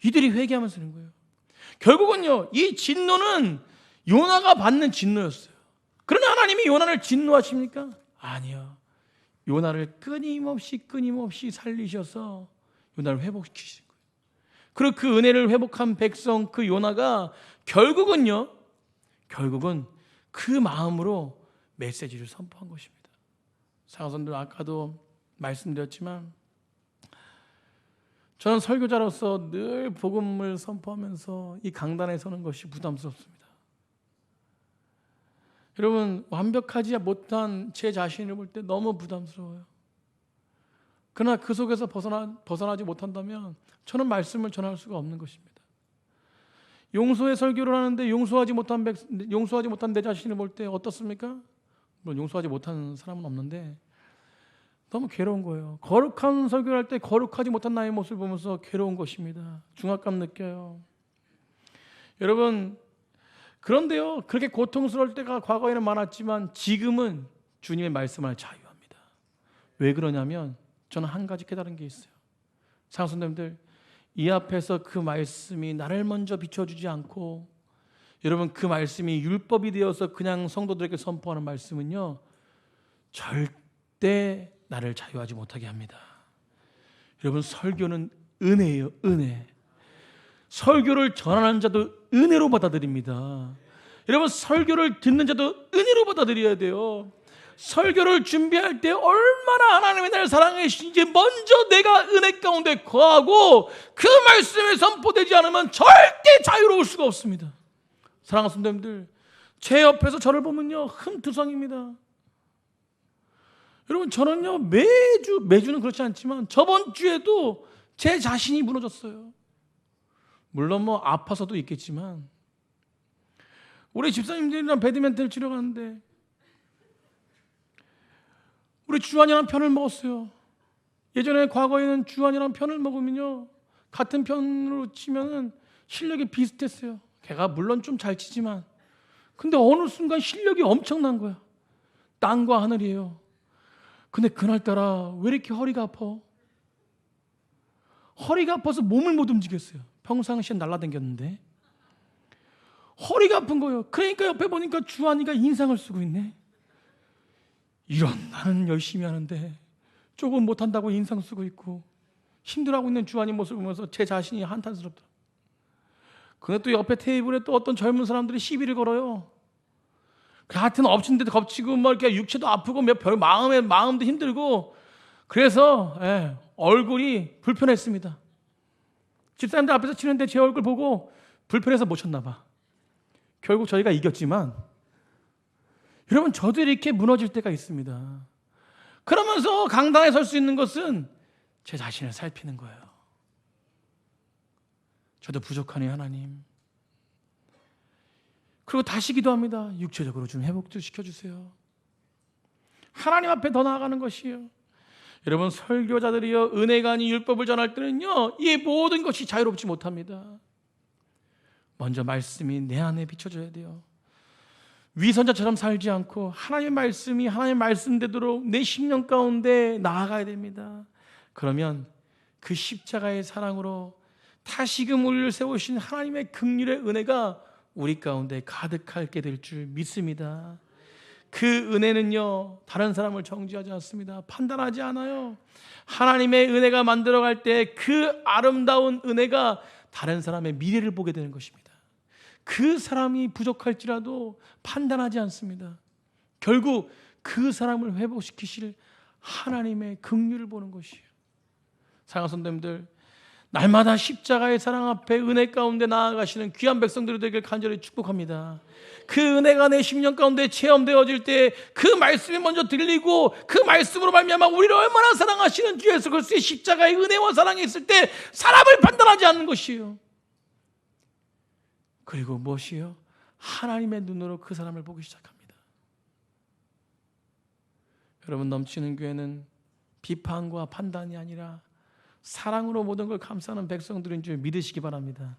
이들이 회개하면서 하는 거예요. 결국은요, 이 진노는 요나가 받는 진노였어요. 그러나 하나님이 요나를 진노하십니까? 아니요. 요나를 끊임없이 살리셔서 요나를 회복시키시는 거예요. 그리고 그 은혜를 회복한 백성, 그 요나가 결국은 그 마음으로 메시지를 선포한 것입니다. 사랑하는 아까도 말씀드렸지만, 저는 설교자로서 늘 복음을 선포하면서 이 강단에 서는 것이 부담스럽습니다. 여러분, 완벽하지 못한 제 자신을 볼 때 너무 부담스러워요. 그러나 그 속에서 벗어나지 못한다면 저는 말씀을 전할 수가 없는 것입니다. 용서의 설교를 하는데 용서하지 못한 내 자신을 볼 때 어떻습니까? 물론 용서하지 못하는 사람은 없는데, 너무 괴로운 거예요. 거룩한 설교를 할 때 거룩하지 못한 나의 모습을 보면서 괴로운 것입니다. 중압감 느껴요. 여러분, 그런데요, 그렇게 고통스러울 때가 과거에는 많았지만 지금은 주님의 말씀을 자유합니다. 왜 그러냐면 저는 한 가지 깨달은 게 있어요. 사랑하는 성도님들, 이 앞에서 그 말씀이 나를 먼저 비춰주지 않고, 여러분, 그 말씀이 율법이 되어서 그냥 성도들에게 선포하는 말씀은요, 절대 나를 자유하지 못하게 합니다. 여러분, 설교는 은혜예요, 은혜. 설교를 전하는 자도 은혜로 받아들입니다. 여러분, 설교를 듣는 자도 은혜로 받아들여야 돼요. 설교를 준비할 때 얼마나 하나님의 나를 사랑해 주시는지 먼저 내가 은혜 가운데 거하고 그 말씀에 선포되지 않으면 절대 자유로울 수가 없습니다. 사랑하는 성도님들, 제 옆에서 저를 보면요, 흠투성입니다. 여러분, 저는요, 매주는 그렇지 않지만 저번 주에도 제 자신이 무너졌어요. 물론 뭐 아파서도 있겠지만, 우리 집사님들이랑 배드민턴을 치러 가는데 우리 주한이랑 편을 먹었어요. 예전에 과거에는 주한이랑 편을 먹으면요, 같은 편으로 치면은 실력이 비슷했어요. 걔가 물론 좀 잘 치지만, 근데 어느 순간 실력이 엄청난 거야. 땅과 하늘이에요. 근데 그날따라 왜 이렇게 허리가 아파? 허리가 아파서 몸을 못 움직였어요. 평상시엔 날라다녔는데 허리가 아픈 거예요. 그러니까 옆에 보니까 주한이가 인상을 쓰고 있네. 이런, 나는 열심히 하는데 조금 못한다고 인상 쓰고 있고 힘들어하고 있는 주한이 모습을 보면서 제 자신이 한탄스럽다. 근데 또 옆에 테이블에 또 어떤 젊은 사람들이 시비를 걸어요. 같은 엎친 데도 겹치고 뭐 이렇게 육체도 아프고 별 마음도 힘들고, 그래서 얼굴이 불편했습니다. 집사님들 앞에서 치는데 제 얼굴 보고 불편해서 못 쳤나 봐. 결국 저희가 이겼지만, 여러분, 저도 이렇게 무너질 때가 있습니다. 그러면서 강단에 설 수 있는 것은 제 자신을 살피는 거예요. 저도 부족하네요, 하나님. 그리고 다시 기도합니다. 육체적으로 좀 회복도 시켜주세요. 하나님 앞에 더 나아가는 것이에요. 여러분, 설교자들이요, 은혜가 아닌 율법을 전할 때는요, 이 모든 것이 자유롭지 못합니다. 먼저 말씀이 내 안에 비춰져야 돼요. 위선자처럼 살지 않고 하나님의 말씀이 하나님의 말씀대로 내 심령 가운데 나아가야 됩니다. 그러면 그 십자가의 사랑으로 다시금 우리를 세우신 하나님의 긍휼의 은혜가 우리 가운데 가득하게 될 줄 믿습니다. 그 은혜는요, 다른 사람을 정죄하지 않습니다. 판단하지 않아요. 하나님의 은혜가 만들어갈 때 그 아름다운 은혜가 다른 사람의 미래를 보게 되는 것입니다. 그 사람이 부족할지라도 판단하지 않습니다. 결국 그 사람을 회복시키실 하나님의 긍휼을 보는 것이에요. 사랑하는 성도님들, 날마다 십자가의 사랑 앞에 은혜 가운데 나아가시는 귀한 백성들이 되길 간절히 축복합니다. 그 은혜가 내 심령 가운데 체험되어질 때 그 말씀이 먼저 들리고 그 말씀으로 말미암아 우리를 얼마나 사랑하시는 주 예수 그리스도의 십자가의 은혜와 사랑이 있을 때 사람을 판단하지 않는 것이에요. 그리고 무엇이요? 하나님의 눈으로 그 사람을 보기 시작합니다. 여러분, 넘치는 교회는 비판과 판단이 아니라 사랑으로 모든 걸 감싸는 백성들인 줄 믿으시기 바랍니다.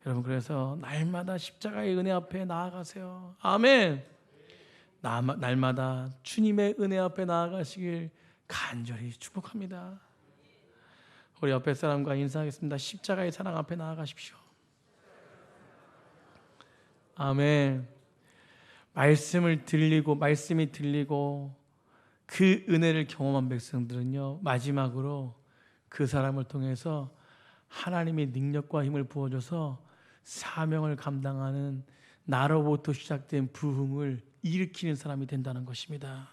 여러분, 그래서 날마다 십자가의 은혜 앞에 나아가세요. 아멘. 날마다 주님의 은혜 앞에 나아가시길 간절히 축복합니다. 우리 옆에 사람과 인사하겠습니다. 십자가의 사랑 앞에 나아가십시오. 아멘. 말씀이 들리고 그 은혜를 경험한 백성들은요, 마지막으로 그 사람을 통해서 하나님의 능력과 힘을 부어줘서 사명을 감당하는, 나로부터 시작된 부흥을 일으키는 사람이 된다는 것입니다.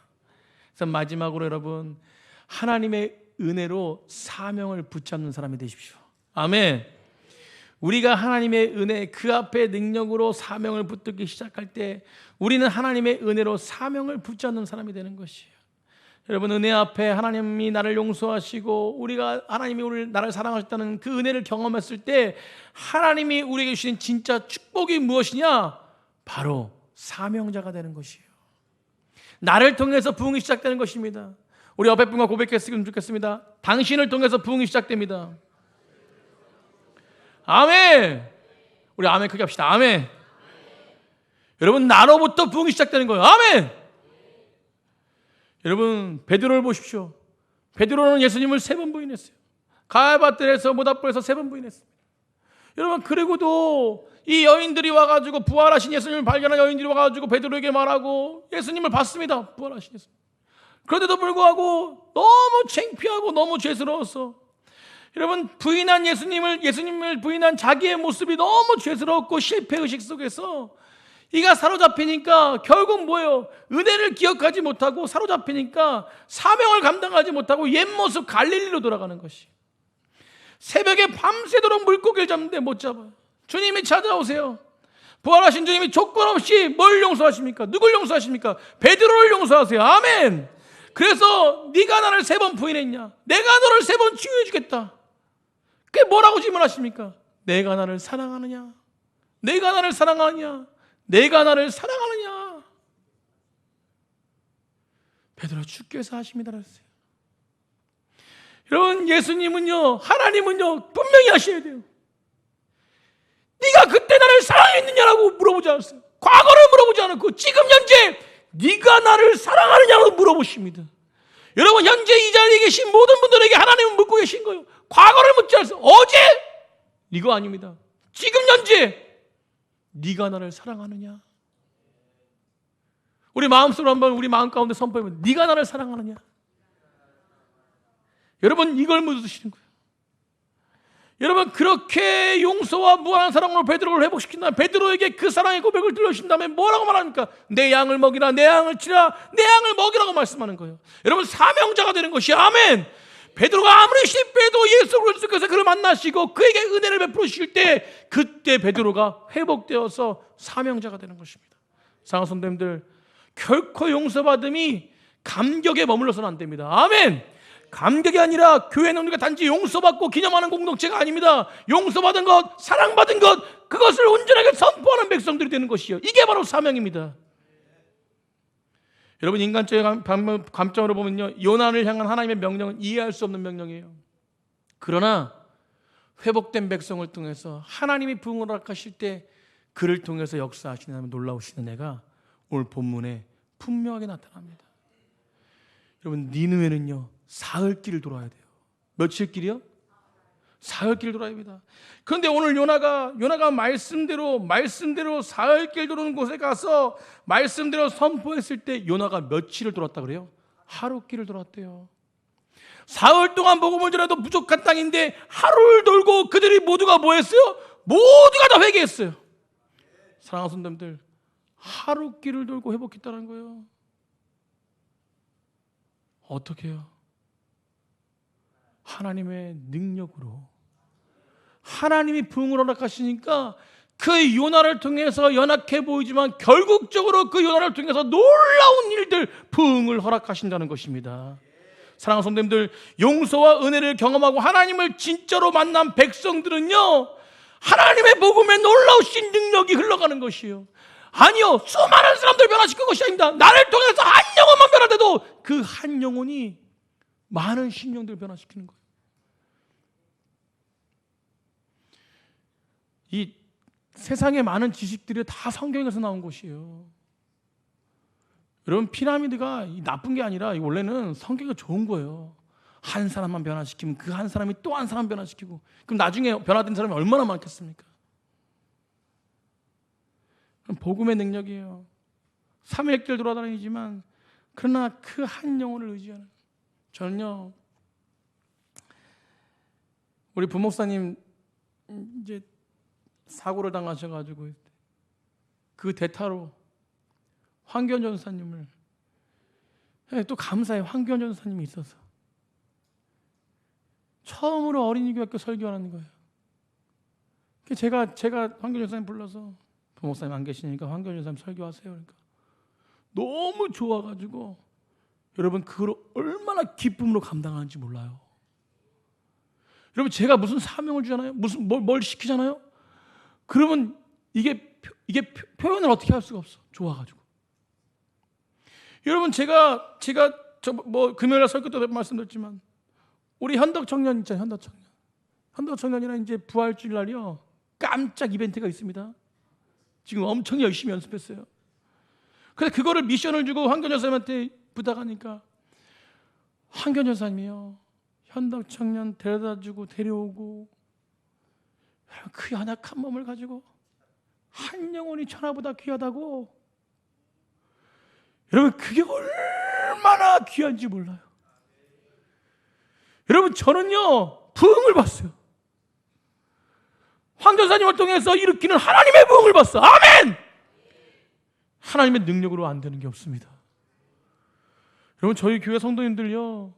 그래서 마지막으로 여러분, 하나님의 은혜로 사명을 붙잡는 사람이 되십시오. 아멘. 우리가 하나님의 은혜, 그 앞에 능력으로 사명을 붙들기 시작할 때 우리는 하나님의 은혜로 사명을 붙잡는 사람이 되는 것이에요. 여러분, 은혜 앞에 하나님이 나를 용서하시고 하나님이 나를 사랑하셨다는 그 은혜를 경험했을 때 하나님이 우리에게 주신 진짜 축복이 무엇이냐? 바로 사명자가 되는 것이에요. 나를 통해서 부흥이 시작되는 것입니다. 우리 옆에 분과 고백했으면 좋겠습니다. 당신을 통해서 부흥이 시작됩니다. 아멘. 우리 아멘 크게 합시다. 아멘. 여러분, 나로부터 부흥이 시작되는 거예요. 아멘. 여러분, 베드로를 보십시오. 베드로는 예수님을 3번 부인했어요. 가야바뜰에서 모닥불에서 3번 부인했습니다. 여러분, 그리고도 이 여인들이 와가지고 부활하신 예수님을 발견한 여인들이 와가지고 베드로에게 말하고 예수님을 봤습니다. 부활하신 예수님. 그런데도 불구하고 너무 창피하고 너무 죄스러웠어. 여러분, 예수님을 부인한 자기의 모습이 너무 죄스럽고 실패의식 속에서 이가 사로잡히니까 결국 뭐예요? 은혜를 기억하지 못하고 사로잡히니까 사명을 감당하지 못하고 옛 모습 갈릴리로 돌아가는 것이. 새벽에 밤새도록 물고기를 잡는데 못 잡아요. 주님이 찾아오세요. 부활하신 주님이 조건 없이 뭘 용서하십니까? 누굴 용서하십니까? 베드로를 용서하세요. 아멘. 그래서 네가 나를 3번 부인했냐? 내가 너를 3번 치유해 주겠다. 그게 뭐라고 질문하십니까? 내가 나를 사랑하느냐? 내가 나를 사랑하느냐? 내가 나를 사랑하느냐? 베드로 주께서 하십니다 그랬어요. 여러분, 예수님은요, 하나님은요, 분명히 하셔야 돼요. 네가 그때 나를 사랑했느냐라고 물어보지 않았어요. 과거를 물어보지 않았고 지금 현재 네가 나를 사랑하느냐고 물어보십니다. 여러분, 현재 이 자리에 계신 모든 분들에게 하나님은 묻고 계신 거예요. 과거를 묻지 않았어요. 어제? 이거 아닙니다. 지금 현재 네가 나를 사랑하느냐? 우리 마음속으로 한번 우리 마음 가운데 선포해보면 네가 나를 사랑하느냐? 여러분, 이걸 묻으시는 거예요. 여러분, 그렇게 용서와 무한한 사랑으로 베드로를 회복시킨다면 베드로에게 그 사랑의 고백을 들려주신 다음에 뭐라고 말합니까? 내 양을 먹이라, 내 양을 치라, 내 양을 먹이라고 말씀하는 거예요. 여러분, 사명자가 되는 것이 아멘. 베드로가 아무리 실패해도 예수 그리스도께서 그를 만나시고 그에게 은혜를 베풀어 주실 때 그때 베드로가 회복되어서 사명자가 되는 것입니다. 사랑하는 성도님들, 결코 용서받음이 감격에 머물러서는 안 됩니다. 아멘. 감격이 아니라 교회는 우리가 단지 용서받고 기념하는 공동체가 아닙니다. 용서받은 것, 사랑받은 것, 그것을 온전하게 선포하는 백성들이 되는 것이요, 이게 바로 사명입니다. 여러분, 인간적인 관점으로 보면요, 요나를 향한 하나님의 명령은 이해할 수 없는 명령이에요. 그러나 회복된 백성을 통해서 하나님이 부흥을 허락하실 때 그를 통해서 역사하시는 놀라우신 은혜가 오늘 본문에 분명하게 나타납니다. 여러분, 니느웨는요, 사흘길을 돌아야 돼요. 며칠 길이요? 사흘길 돌아야 합니다. 그런데 오늘 요나가 말씀대로 사흘길 도는 곳에 가서 말씀대로 선포했을 때 요나가 며칠을 돌았다 그래요? 하루길을 돌았대요. 사흘 동안 복음을 전해도 부족한 땅인데 하루를 돌고 그들이 모두가 뭐 했어요? 모두가 다 회개했어요. 사랑하는 성도님들, 하루길을 돌고 회복했다는 거예요. 어떻게 해요? 하나님의 능력으로. 하나님이 부흥을 허락하시니까 그 요나를 통해서 연약해 보이지만 결국적으로 그 요나를 통해서 놀라운 일들, 부흥을 허락하신다는 것입니다. 사랑하는 성도님들, 용서와 은혜를 경험하고 하나님을 진짜로 만난 백성들은요, 하나님의 복음에 놀라우신 능력이 흘러가는 것이에요. 아니요, 수많은 사람들 변화시킨 것이 아닙니다. 나를 통해서 한 영혼만 변화돼도 그 한 영혼이 많은 심령들을 변화시키는 거예요. 이 세상의 많은 지식들이 다 성경에서 나온 것이에요. 여러분, 피라미드가 나쁜 게 아니라 원래는 성경이 좋은 거예요. 한 사람만 변화시키면 그 한 사람이 또 한 사람 변화시키고, 그럼 나중에 변화된 사람이 얼마나 많겠습니까? 그럼 복음의 능력이에요. 삼일길 돌아다니지만 그러나 그 한 영혼을 의지하는. 저는요, 우리 부목사님 이제 사고를 당하셔가지고 그 대타로 황교안 전사님을, 또 감사해요. 황교안 전사님이 있어서 처음으로 어린이교학교 설교하는 거예요. 제가 황교안 전사님 불러서, 부목사님 안 계시니까 황교안 전사님 설교하세요. 그러니까 너무 좋아가지고, 여러분, 그걸 얼마나 기쁨으로 감당하는지 몰라요. 여러분, 제가 무슨 사명을 주잖아요. 무슨 뭘 시키잖아요. 그러면 이게 표현을 어떻게 할 수가 없어. 좋아가지고. 여러분, 제가 금요일에 설교 때도 말씀드렸지만 우리 현덕 청년 있잖아요. 현덕 청년이랑 이제 부활주일 날이요 깜짝 이벤트가 있습니다. 지금 엄청 열심히 연습했어요. 그래서 그거를 미션을 주고 황교안 여사님한테 부탁하니까 황교안 여사님이요 현덕 청년 데려다주고 데려오고 그 연약한 몸을 가지고 한 영혼이 천하보다 귀하다고. 여러분 그게 얼마나 귀한지 몰라요. 여러분 저는요 부흥을 봤어요. 황 전사님을 통해서 일으키는 하나님의 부흥을 봤어. 아멘. 하나님의 능력으로 안 되는 게 없습니다. 여러분 저희 교회 성도님들요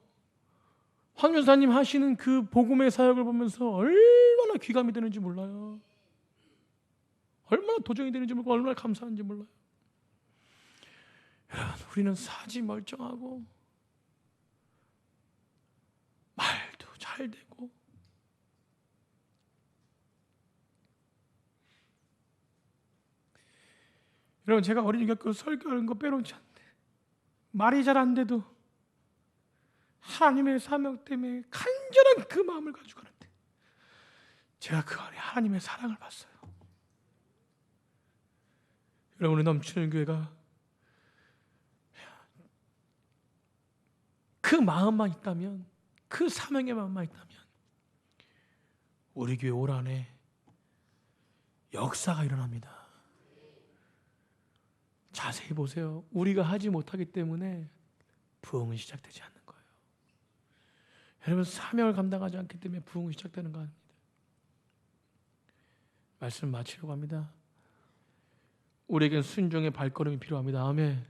황 전사님 하시는 그 복음의 사역을 보면서 얼마나 귀감이 되는지 몰라요. 얼마나 도전이 되는지 몰라요. 얼마나 감사한지 몰라요. 여러분 우리는 사지 멀쩡하고 말도 잘 되고 여러분 제가 어린이교회 설교하는 거 빼놓지 않는데 말이 잘 안 돼도 하나님의 사명 때문에 간절한 그 마음을 가지고 가는데 제가 그 안에 하나님의 사랑을 봤어요. 여러분의 넘치는 교회가 그 마음만 있다면 그 사명의 마음만 있다면 우리 교회 올 안에 역사가 일어납니다. 자세히 보세요. 우리가 하지 못하기 때문에 부흥은 시작되지 않는 거예요. 여러분 사명을 감당하지 않기 때문에 부흥이 시작되는 거 아닙니다. 말씀 마치려고 합니다. 우리에겐 순종의 발걸음이 필요합니다. 아멘.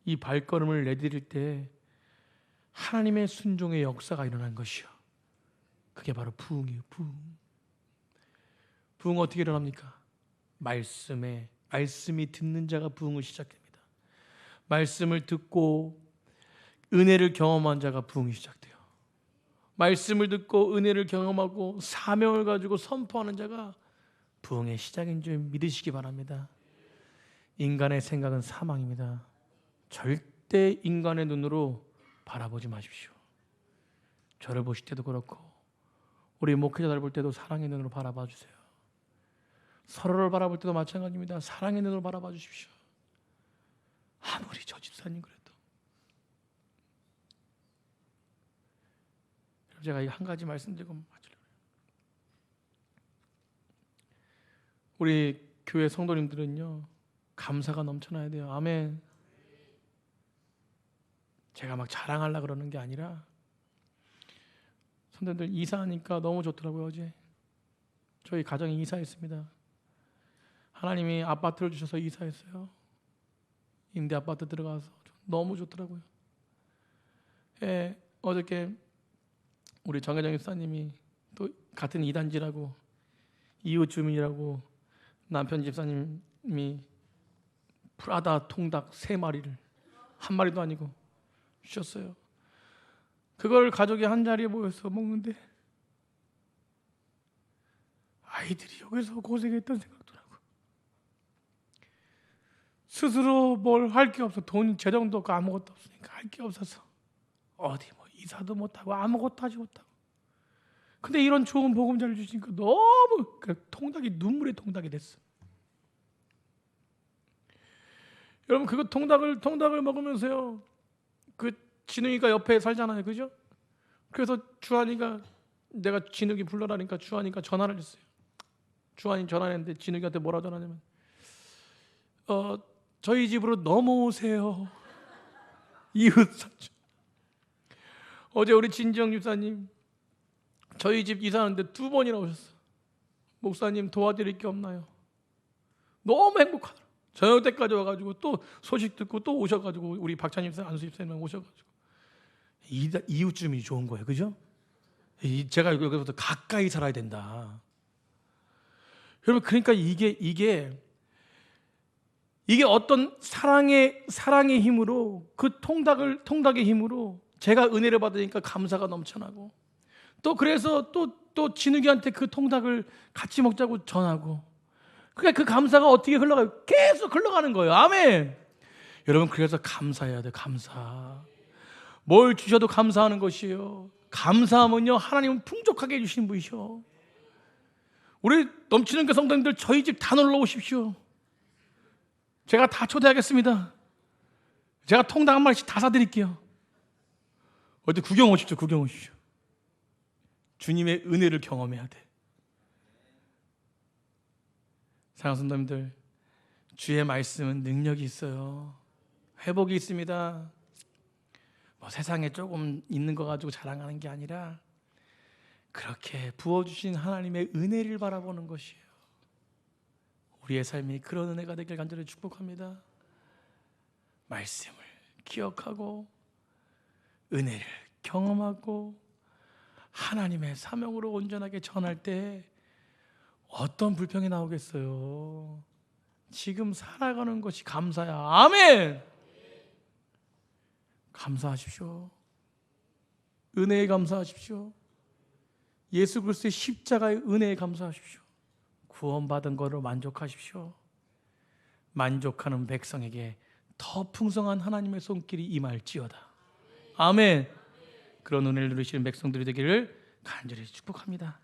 이 발걸음을 내디딜 때 하나님의 순종의 역사가 일어난 것이요. 그게 바로 부흥이에요. 부흥 어떻게 일어납니까? 말씀이 듣는 자가 부흥을 시작됩니다. 말씀을 듣고 은혜를 경험한 자가 부흥이 시작돼요. 말씀을 듣고 은혜를 경험하고 사명을 가지고 선포하는 자가 부흥의 시작인 줄 믿으시기 바랍니다. 인간의 생각은 사망입니다. 절대 인간의 눈으로 바라보지 마십시오. 저를 보실 때도 그렇고 우리 목회자들 볼 때도 사랑의 눈으로 바라봐 주세요. 서로를 바라볼 때도 마찬가지입니다. 사랑의 눈으로 바라봐 주십시오. 아무리 저 집사님 그래도. 제가 한 가지 말씀드리고 마치려고요. 우리 교회 성도님들은요 감사가 넘쳐나야 돼요. 아멘. 제가 막 자랑하려고 그러는 게 아니라 성도님들 이사하니까 너무 좋더라고요. 어제 저희 가정이 이사했습니다. 하나님이 아파트를 주셔서 이사했어요. 임대 아파트 들어가서 너무 좋더라고요. 어저께 우리 정혜정 집사님이 또 같은 이단지라고 이웃 주민이라고 남편 집사님이 프라다 통닭 3마리를 한 마리도 아니고 주셨어요. 그걸 가족이 한 자리에 모여서 먹는데 아이들이 여기서 고생했던 생각도 나고 스스로 뭘 할 게 없어. 돈 재정도 없고 아무것도 없으니까 할 게 없어서 어디 뭐 이사도 못하고 아무것도 하지 못하고 근데 이런 좋은 복음자를 주시니까 너무 그 통닭이 눈물의 통닭이 됐어. 여러분 그거 통닭을 먹으면서요 그 진욱이가 옆에 살잖아요. 그죠? 그래서 주한이가 내가 진욱이 불러라니까 주한이가 전화를 했어요. 주한이 전화했는데 진욱이한테 뭐라 전화냐면 저희 집으로 넘어오세요. 이웃 사촌. 어제 우리 진지영 집사님 저희 집 이사하는데 2번이나 오셨어. 목사님 도와드릴 게 없나요? 너무 행복하더라고요. 저녁 때까지 와가지고 또 소식 듣고 또 오셔가지고 우리 박찬임 집사님, 안수 집사님 오셔가지고 이웃 주민이 좋은 거예요. 그죠? 제가 여기서부터 가까이 살아야 된다. 여러분 그러니까 이게 어떤 사랑의 힘으로 그 통닭의 힘으로 제가 은혜를 받으니까 감사가 넘쳐나고 또 그래서 또 진욱이한테 그 통닭을 같이 먹자고 전하고 그러니까 그 감사가 어떻게 흘러가요? 계속 흘러가는 거예요. 아멘. 여러분 그래서 감사해야 돼요. 감사. 뭘 주셔도 감사하는 것이에요. 감사하면요, 하나님은 풍족하게 해주시는 분이셔. 우리 넘치는 그 성도님들 저희 집 다 놀러 오십시오. 제가 다 초대하겠습니다. 제가 통닭 한 마리씩 다 사드릴게요. 어디 구경 오십시오. 구경 오십시오. 주님의 은혜를 경험해야 돼. 사랑하는 성도님들, 주의 말씀은 능력이 있어요. 회복이 있습니다. 뭐 세상에 조금 있는 거 가지고 자랑하는 게 아니라 그렇게 부어주신 하나님의 은혜를 바라보는 것이에요. 우리의 삶이 그런 은혜가 되길 간절히 축복합니다. 말씀을 기억하고 은혜를 경험하고 하나님의 사명으로 온전하게 전할 때 어떤 불평이 나오겠어요? 지금 살아가는 것이 감사야. 아멘. 감사하십시오. 은혜에 감사하십시오. 예수 그리스도의 십자가의 은혜에 감사하십시오. 구원받은 것으로 만족하십시오. 만족하는 백성에게 더 풍성한 하나님의 손길이 임할지어다. 아멘. 그런 은혜를 누리시는 백성들이 되기를 간절히 축복합니다.